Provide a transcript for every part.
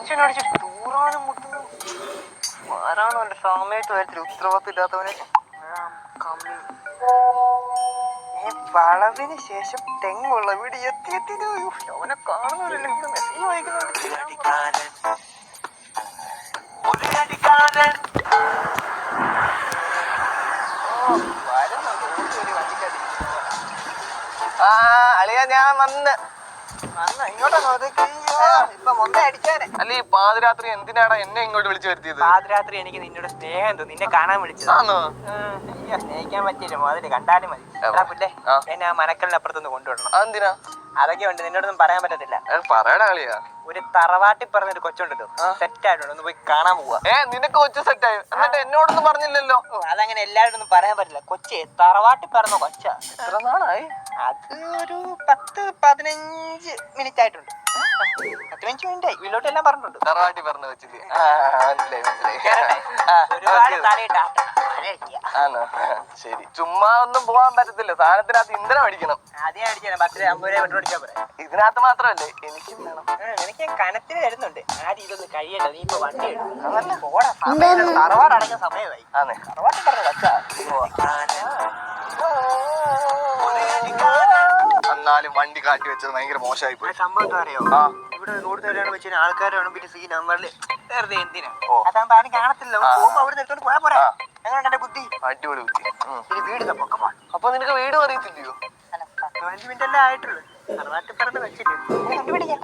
Tension അടിച്ച് തൂറാനും മുട്ടുന്നു. ആരാണോ എന്റെ സമയത്ത് കാര്യത്തിൽ ഉത്തരവാദിത്തം ഇല്ലാത്തവനെ ഈ വളവിന് ശേഷം തെങ്ങുള്ള വീട് എത്തിയെത്തിയത് അവനെ കാണുന്നില്ലല്ലോ. ഇവിടെ മെസ്സേജ് വായിക്കുന്നുണ്ട്. അളിയാ ഞാൻ വന്ന് ഇങ്ങോട്ടാണോ? ഇപ്പൊ മൊത്തം അടിച്ചാനെ. അല്ല ഈ പാതിരാത്രി എന്തിനാടാ എന്നെ ഇങ്ങോട്ട് വിളിച്ചു വരുത്തിയത്? പാതിരാത്രി എനിക്ക് നിന്നോട് സ്നേഹം എന്തോ, നിന്നെ കാണാൻ വിളിച്ചതാണോ? സ്നേഹിക്കാൻ പറ്റില്ല, മുതല് കണ്ടാലും മതി. പിന്നെ എന്നെ ആ മനക്കലിനപ്പുറത്തൊന്ന് കൊണ്ടുവിടണം. അതെന്തിനാ? അതൊക്കെ ഉണ്ട്, നിന്നോടൊന്നും പറയാൻ പറ്റത്തില്ല. പറയടാ കളിയാ. ഒരു തറവാട്ടിൽ പറഞ്ഞൊരു കൊച്ചുണ്ടല്ലോ, സെറ്റ് ആയിട്ടുണ്ട്, ഒന്ന് പോയി കാണാൻ പോവാ. നിനക്ക് കൊച്ചു സെറ്റായി, എന്നിട്ട് എന്നോടൊന്നും പറഞ്ഞില്ലല്ലോ. അതങ്ങനെ എല്ലാവരോടൊന്നും പറയാൻ പറ്റില്ല. കൊച്ചേ തറവാട്ടിൽ പറഞ്ഞ കൊച്ചാ. എത്ര നാളായി? അത് ഒരു 10-15 മിനിറ്റ് ആയിട്ടുണ്ട്. 10-15 മിനിറ്റ് ആയി. വീട്ടിലോട്ട് എല്ലാം പറഞ്ഞിട്ടുണ്ട്. തറവാട്ടി പറഞ്ഞു വെച്ചില്ലേ? ശരി, ചുമ്മാ ഒന്നും പോവാൻ പറ്റത്തില്ല. സാധനത്തിനകത്ത് ഇന്ധനം അടിക്കണം. അതേ അടിക്കണം. 10-50 രൂപ പെട്രോൾ അടിച്ചാൽ പോരെ. ഇതിനകത്ത് മാത്രമല്ലേ എനിക്കും വേണം. എനിക്ക് കനത്തിന് വരുന്നുണ്ട്. ആദ്യം ഇതൊന്ന് കഴിയട്ടെ. നീ ഇപ്പൊ വണ്ടി തറവാട് അടങ്ങിയ സമയമായി. തറവാട്ടിൽ പറഞ്ഞ വച്ചാ എന്നാലും വണ്ടി കാട്ടി വെച്ചത് ഭയങ്കര മോശമായി പോയി. സംഭവം എന്താ അറിയോ? ഇവിടെ റോഡ് സൈഡിലാണ് വെച്ച് ആൾക്കാരാണ് പിന്നെ സീൻ വെറുതെ എന്തിനാ? അതാകുമ്പോ ആരും കാണത്തില്ല. പോകുമ്പോ അവിടെ നിർത്തോണ്ട് പോയാ പോരാ. എങ്ങനെയുണ്ട് എന്റെ ബുദ്ധി? അടിപൊളി ബുദ്ധി. ഇനി വീട് അപ്പൊ നിനക്ക് വീട് അറിയത്തില്ലയോ? 15 മിനിറ്റ് അല്ലേ ആയിട്ടുള്ളൂ. തറവാട്ടിൽ പറഞ്ഞ് വെച്ചിട്ട് കണ്ടുപിടിക്കാം.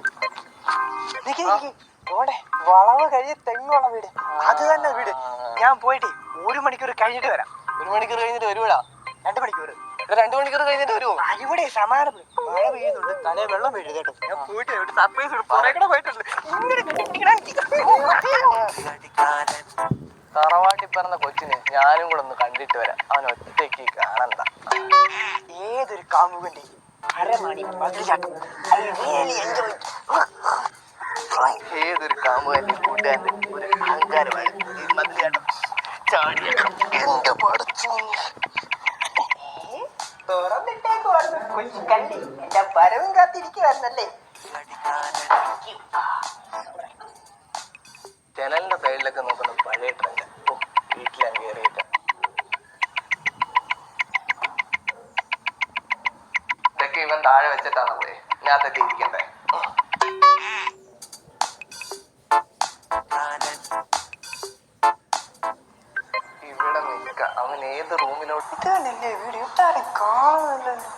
വളവ് കഴിഞ്ഞ് തെങ്ങുള്ള വീട്, അത് തന്നെ വീട്. ഞാൻ പോയിട്ട് 1 മണിക്കൂർ കഴിഞ്ഞിട്ട് വരാം. 1 മണിക്കൂർ കഴിഞ്ഞിട്ട് വരുവാടാ? 2 മണിക്കൂർ. 2 മണിക്കൂർ കഴിഞ്ഞിട്ട് വരുമോ? ഇവിടെ സമാനം മഴ പെയ്യുന്നുണ്ട്, തലേ വെള്ളം വീഴും കേട്ടോ. ഞാൻ പോയിട്ട് സർപ്രൈസ് പുറകെ പോയിട്ടുണ്ട്. തറവാട്ടി പറഞ്ഞ കൊച്ചിനെ ഞാനും കൂടെ ഒന്ന് കണ്ടിട്ട് വരാം. അവൻ ഒറ്റയ്ക്ക് കാണണ്ട. ഏതൊരു കാമുകന്റെ അരമണി പതിച്ചാട്ടം. ഏതൊരു കാമുകന്റെ കൂട്ടുകാരന്റെ ഒരു അഹങ്കാരമായിരുന്നു ഈ മതിലാട്ടം. ചാടിയാട്ടം എന്റെ പടച്ചു തുറന്നിട്ടേക്കുവായിരുന്നു കൊച്ചു കണ്ടി. എന്റെ പരവും കാത്തിരിക്കുവായിരുന്നല്ലേ. ജനലിന്റെ സൈഡിലൊക്കെ നോക്കുന്ന പഴയ ട്രെൻഡ്. വീട്ടിലാണ് കയറിയിട്ട് ഇതൊക്കെ ഇവൻ താഴെ വെച്ചിട്ടാണ് പോയെ. ഞാനതൊക്കെ ഇരിക്കണ്ടേ? ഇവിടെ നിൽക്കാം. അവൻ ഏത് റൂമിലോട്ട്? ഇതാണല്ലേ വീഡിയോ? ഇട്ടാരും കാണുന്നില്ലല്ലോ.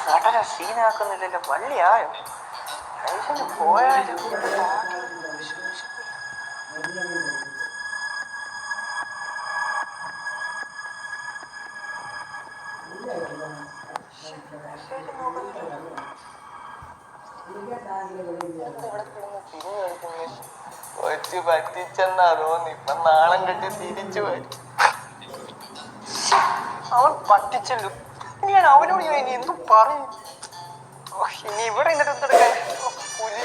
വളരെ സീനാക്കുന്നില്ലല്ലോ. വള്ളിയായോ പോയാലും കൊച്ചു പറ്റിച്ചെന്നാ തോന്നി. ഇപ്പൊ നാളം കെട്ടി തിരിച്ചു വരും. അവൻ പറ്റിച്ചല്ലോ. ഇനിയാണ് അവനോട് ഞാൻ ഇനി എന്തും പറയും. ഇനി ഇവിടെ പുലി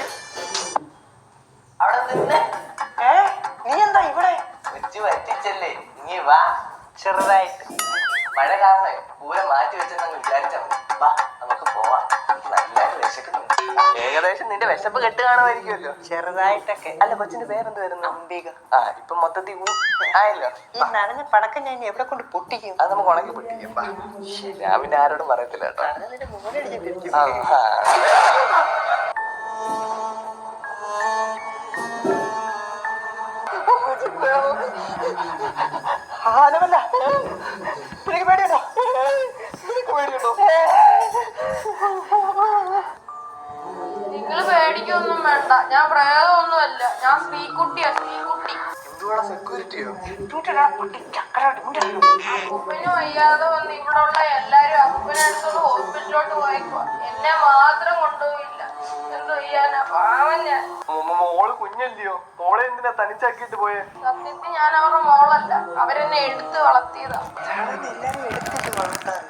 അവിടെ നിന്ന് നീ എന്താ ഇവിടെ? കൊച്ചു പറ്റിച്ചല്ലേ, ഇനി വാ. ചെറുതായിട്ട് മഴ കാരണം പൂരം മാറ്റി വെച്ചെന്നു വിചാരിച്ചാ മതി. വാ നമുക്ക് പോവാം. നല്ലതായിട്ട് വിശക്കുന്നുണ്ട്. ഏകദേശം നിന്റെ വിശപ്പ് കെട്ട് കാണുമായിരിക്കുമല്ലോ. ചെറുതായിട്ടൊക്കെ. അല്ല കൊച്ചിന്റെ പേരെന്ത് വരുന്നു? അംബിക. ഇപ്പൊ മൊത്തത്തിൽ ആയല്ലോ. ഈ നനഞ്ഞ പടക്കം ഞാൻ എവിടെ കൊണ്ട് പൊട്ടിക്കും? അത് നമുക്ക് ഉണക്കി പൊട്ടിക്കും. ഞാൻ പിന്നെ ആരോടും പറയത്തില്ല കേട്ടോ. ആനവല്ല, നിനക്ക് പേടിയുണ്ടോ? നിനക്ക് പേടിയുണ്ടോ? നിങ്ങള് പേടിക്കൊന്നും വേണ്ട. ഞാൻ പ്രേതമൊന്നുമല്ല. ഞാൻ ശ്രീകുട്ടിയാ, ശ്രീകുട്ടി. എന്തുവാടാ സെക്യൂരിറ്റിയോ? അപ്പൂപ്പന് വയ്യാതെ വന്ന് ഇവിടെ ഉള്ള എല്ലാരും അപ്പൂപ്പനെ അടുത്തോണ്ട് ഹോസ്പിറ്റലിലോട്ട് പോയേക്കുവാ. എന്നെ മാത്രം കൊണ്ടുപോയില്ല. എന്തോ ചെയ്യാനാ, പാവം ഞാൻ. മോള് കുഞ്ഞല്ലയോ? മോളെ എന്തിനാ തനിച്ചാക്കിട്ട് പോയെ? സത്യത്തിൽ ഞാൻ അവരുടെ മോളല്ല, അവരെന്നെ എടുത്ത് വളർത്തിയതാ. എല്ലാരും എടുത്തിട്ട് വളർത്താറ്.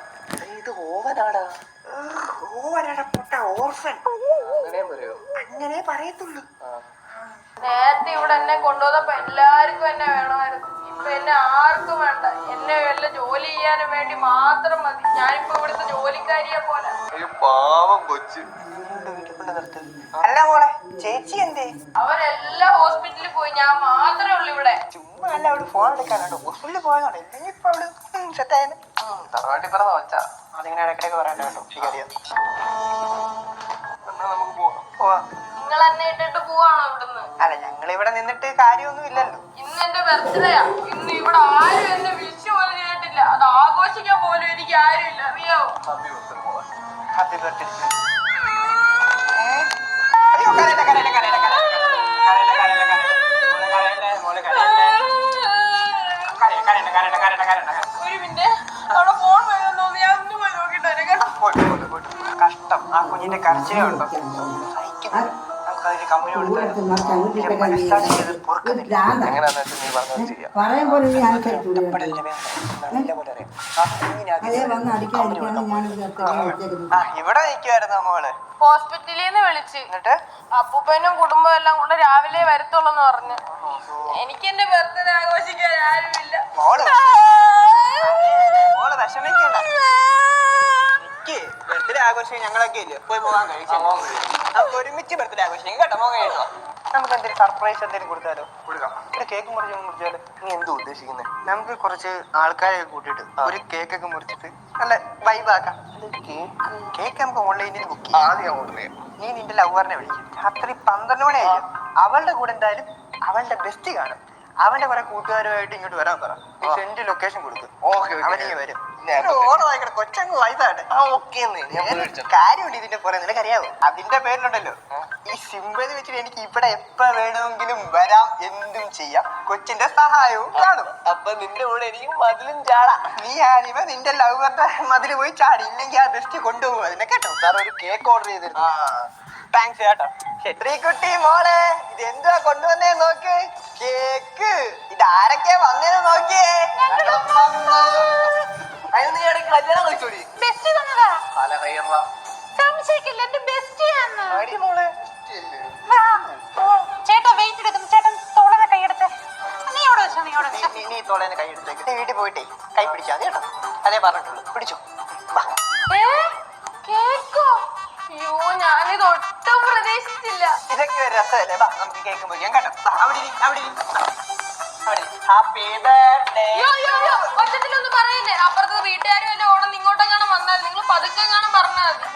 ഇത് ഓവനാടാ. ഓവനാടാ പൊട്ട ഓർഫൻ. അങ്ങനെ പറയോ? അങ്ങനെ പറയത്തുള്ളൂ. നേരത്തെ ഇവിടെ എന്നെ കൊണ്ടുവന്നപ്പോ എല്ലാവർക്കും എന്നെ വേണമായിരുന്നു. ഇപ്പൊ എന്നെ ആർക്കും വേണ്ട. എന്നെ വല്ല ജോലി ചെയ്യാനും വേണ്ടി മാത്രം മതി. ഞാനിപ്പോ ഇവിടുത്തെ ജോലിക്കാരിയെ പോലെ. പാവം കൊച്ച്. അല്ല മോളെ ചേച്ചി എന്തേ? അവരെല്ലാം ഹോസ്പിറ്റലിൽ പോയി, ഞാൻ മാത്രമേ ഉള്ളൂ ഇവിടെ. ചുമ്മാ അല്ല അവള് ഫോൺ എടുക്കാനുണ്ടോ? ഹോസ്പിറ്റലിൽ പോയതാണ്. ഇല്ലെങ്കിൽ ഇപ്പൊ അവള് സെറ്റായത്. തറവാട്ടി പറഞ്ഞ വച്ചാ അതിങ്ങനെ ഇടയ്ക്കിടയ്ക്ക് പറയാൻ കേട്ടോ. എനിക്കറിയാം. എന്നാ നമുക്ക് പോവാം. നിങ്ങൾ എന്നെ ഇട്ടിട്ട് പോവാണോ ഇവിടുന്ന്? അല്ല ഞങ്ങൾ ഇവിടെ നിന്നിട്ട് കാര്യമൊന്നും ഇല്ലല്ലോ. ഇന്ന് എന്റെ ബർത്ത്ഡേയാ. ഇന്ന് ഇവിടെ ആരും എന്നെ വിഷു പോലും ചെയ്തിട്ടില്ല. അത് ആഘോഷിക്കാൻ പോലും എനിക്ക് ആരുമില്ല, അറിയാവോ? Happy birthday. അയ്യോ കരയണ്ട കരയണ്ട കരയണ്ട കരയണ്ട മോളെ കരയണ്ട കരയണ്ട കരയണ്ട കരയണ്ട. ഒരു മിനിറ്റ്, അവിടെ ഫോൺ വരുമെന്ന് തോന്നി. ഞാൻ ഒന്ന് പോയി നോക്കിട്ട് വരാം കേട്ടോ. കഷ്ടം. ആ കുഞ്ഞിന്റെ കരച്ചിലേ ഉണ്ടോ സഹിക്കുന്നില്ല. നമുക്കതിന് കമ്പനി കൊടുത്താൽ മനസ്സാക്ഷി ചെയ്ത് പൊറുക്കുന്നില്ല. എങ്ങനെയാണെന്ന് വെച്ചാൽ നീ പറഞ്ഞത് ചെയ്യാം. ഇവിടെ നിൽക്കുവായിരുന്നു മോള്. ഹോസ്പിറ്റലിൽ നിന്ന് വിളിച്ച്, എന്നിട്ട് അപ്പൂപ്പനും കുടുംബം എല്ലാം കൂടെ രാവിലെ വരത്തുള്ളൂന്ന് പറഞ്ഞു. എനിക്ക് എന്റെ ബർത്ത്ഡേ ആഘോഷിക്കാൻ ആരുമില്ല. മോള് വിഷമിക്കണ്ട. ബർത്ത്ഡേ ആഘോഷിക്കാൻ ഞങ്ങളൊക്കെ ഇല്ലേ പോയി പോകാൻ കഴിച്ചു. നമുക്ക് ഒരുമിച്ച് ബർത്ത്ഡേ ആഘോഷിക്കാം കേട്ടോ. മോൻ കഴിച്ചോ? നമുക്ക് എന്തെങ്കിലും സർപ്രൈസ് എന്തെങ്കിലും കൊടുത്താലോ? കൊടുക്കാം. ഒരു കേക്ക് മുറിച്ചാലോ? നീ എന്തോ ഉദ്ദേശിക്കുന്നത്? നമുക്ക് കുറച്ച് ആൾക്കാരെ കൂട്ടിയിട്ട് ഒരു കേക്കൊക്കെ മുറിച്ചിട്ട് നല്ല വൈബാക്കാം. കേക്ക് നമുക്ക് ഓൺലൈനിൽ ബുക്ക് ചെയ്യാം. ആദ്യം ഓർഡർ ചെയ്യാം. നീ നിന്റെ ലവറിനെ വിളിക്കും. രാത്രി 12 മണിയായിരിക്കും. അവളുടെ കൂടെ എന്തായാലും അവളുടെ ബെസ്റ്റ് കാണും. അവന്റെ കുറെ കൂട്ടുകാരുമായിട്ട് ഇങ്ങോട്ട് വരാൻ പറ. സെന്റ് ലൊക്കേഷൻ കൊടുക്കും. അവനിങ്ങ് വരും. ഓണമായിക്കട്ടെ കൊച്ചങ്ങ് വൈകിട്ടാണ്. കാര്യമുണ്ട് ഇതിന്റെ പോലെ. നിനക്കറിയാവോ അതിന്റെ പേരിലുണ്ടല്ലോ ഈ സിമ്പിൾ വെച്ചിട്ട് എനിക്ക് ഇവിടെ എപ്പ വേണമെങ്കിലും വരാം, എന്തും ചെയ്യാം. കൊച്ചിന്റെ സഹായവും കാണും. അപ്പൊ നിന്റെ കൂടെ എനിക്ക് മതിലും ചാടാം. നീ ആണിവ നിന്റെ ലവറിന്റെ മതില് പോയി ചാടി. ഇല്ലെങ്കിൽ ആ ബെസ്റ്റ് കൊണ്ടുപോകും. അതിനെ കേട്ടോ. സാർ ഒരു കേക്ക് ഓർഡർ ചെയ്തിരുന്നു. താങ്ക്സ് കേട്ടോ. കുട്ടി മോളെ ഇത് എന്തുവാ കൊണ്ടുവന്നേ നോക്ക്. കേക്ക്. ഇത് ആരൊക്കെയാ വന്നേന്ന് നോക്കിയേ. അതിന് നീ ഇടയ്ക്ക് കല്യാണം കഴിച്ചോടി. ചേട്ടാ വെയിറ്റ് എടുക്കുന്നു. ചേട്ടൻ തോളനെ കൈയെടുത്ത് നീ തോളേനെ കൈയെടുത്തേക്ക്. നീ വീട്ടിൽ പോയിട്ടേ കൈ പിടിച്ചാ മതി കേട്ടോ. അതേ പറഞ്ഞിട്ടുള്ളൂ. പിടിച്ചോ. കേക്കോ? അയ്യോ ഞാനിത് ഒട്ടും പ്രതീക്ഷിച്ചില്ല. ഇതൊക്കെ ഒരു രസമല്ലേ? നമുക്ക് കേക്ക് മുറിക്കാം കേട്ടോ. Happy birthday. ഒച്ചത്തിലൊന്നും പറയില്ലേ. അപ്പുറത്ത് വീട്ടുകാരും എല്ലാം ഓണം ഇങ്ങോട്ടെങ്ങാനും വന്നാൽ നിങ്ങൾ പതുക്കെ കാണാൻ പറഞ്ഞാൽ മതി.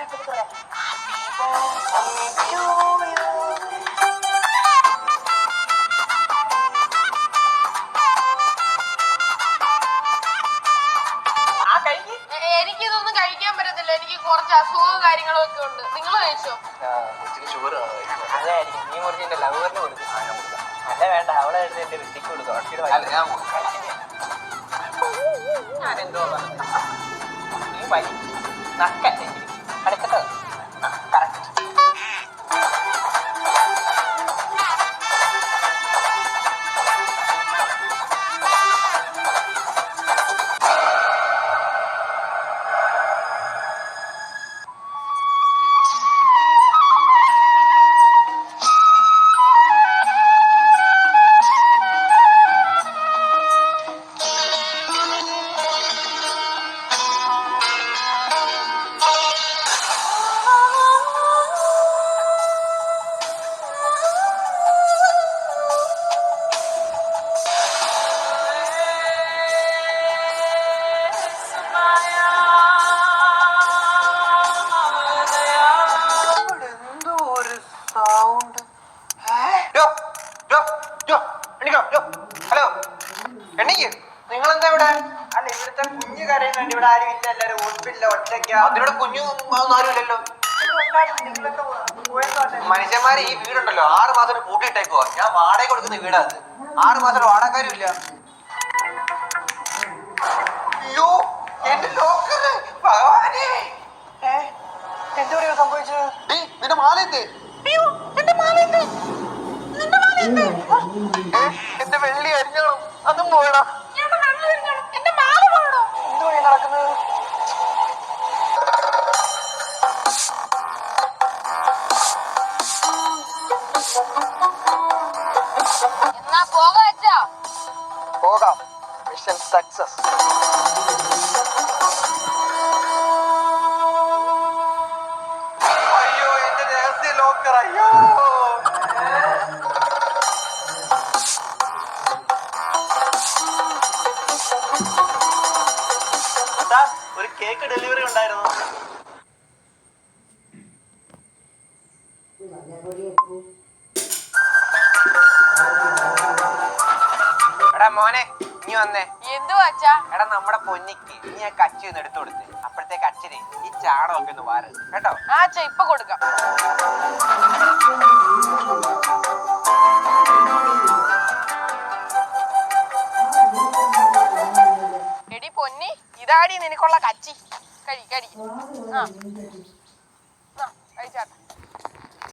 എനിക്കിതൊന്നും കഴിക്കാൻ പറ്റത്തില്ല. എനിക്ക് കുറച്ച് അസുഖവും കാര്യങ്ങളും ഒക്കെ ഉണ്ട്. നിങ്ങൾ കഴിച്ചോ? അതായിരിക്കും നീ മുറിച്ച് ലവറിന് കൊടുക്കും. അല്ല വേണ്ട, അവളെ എടുത്ത് എന്റെ ഋഷിക്ക് കൊടുക്കും. ഞാനെന്തോ നീ വഴി നക്കല്ലേ അടുക്കട്ടോ. കറക്റ്റ്. ഹലോ എണ്ണീക്ക്. നിങ്ങളെന്താ ഇവിടെ? അല്ല ഇവിടുത്തെ കുഞ്ഞു കരയുന്നുണ്ട്. ഇവിടെ ആരും ഇല്ല. എല്ലാരും ഹോസ്പിറ്റലിൽ ഒറ്റയ്ക്കാ. അതിവിടെ കുഞ്ഞു ആരുമില്ലല്ലോ. മനുഷ്യന്മാര് ഈ വീടുണ്ടല്ലോ 6 മാസം പൂട്ടിയിട്ടേക്കുവാ. ഞാൻ വാടക കൊടുക്കുന്ന വീടാ. 6 മാസം വാടകക്കാരും ഇല്ല. അയ്യോ എന്റെ ലോക്കറ് ഭഗവാനെ. എന്താ പറയുക സംഭവിച്ചത്? നിന്റെ മാലയെന്തേ? എന്റെ വെള്ളി അരിഞ്ഞോളും. അതും പോയടാ. എന്തുവാ നടക്കുന്നത്? പോകാം. Mission success. ബ്രോക്കർ അയ്യോ. ഒരു കേക്ക് ഡെലിവറി ഉണ്ടായിരുന്നു. എടാ മോനെ നീ വന്നേ. എന്തുവാ അച്ഛാ? എടാ നമ്മുടെ പൊന്നിക്ക് നീ ആ കച്ചി ഒന്ന് എടുത്തു കൊടുത്ത് അപ്പോഴത്തേക്ക് അച്ഛനെ ഈ ചാണകമൊക്കെ ഒന്ന് വാരുത് കേട്ടോ. ആ അച്ഛാ ഇപ്പൊ കൊടുക്കാം. എടി പൊന്നി, ഇതാടി നിനക്കുള്ള കച്ചി. കഴി കഴി. ആ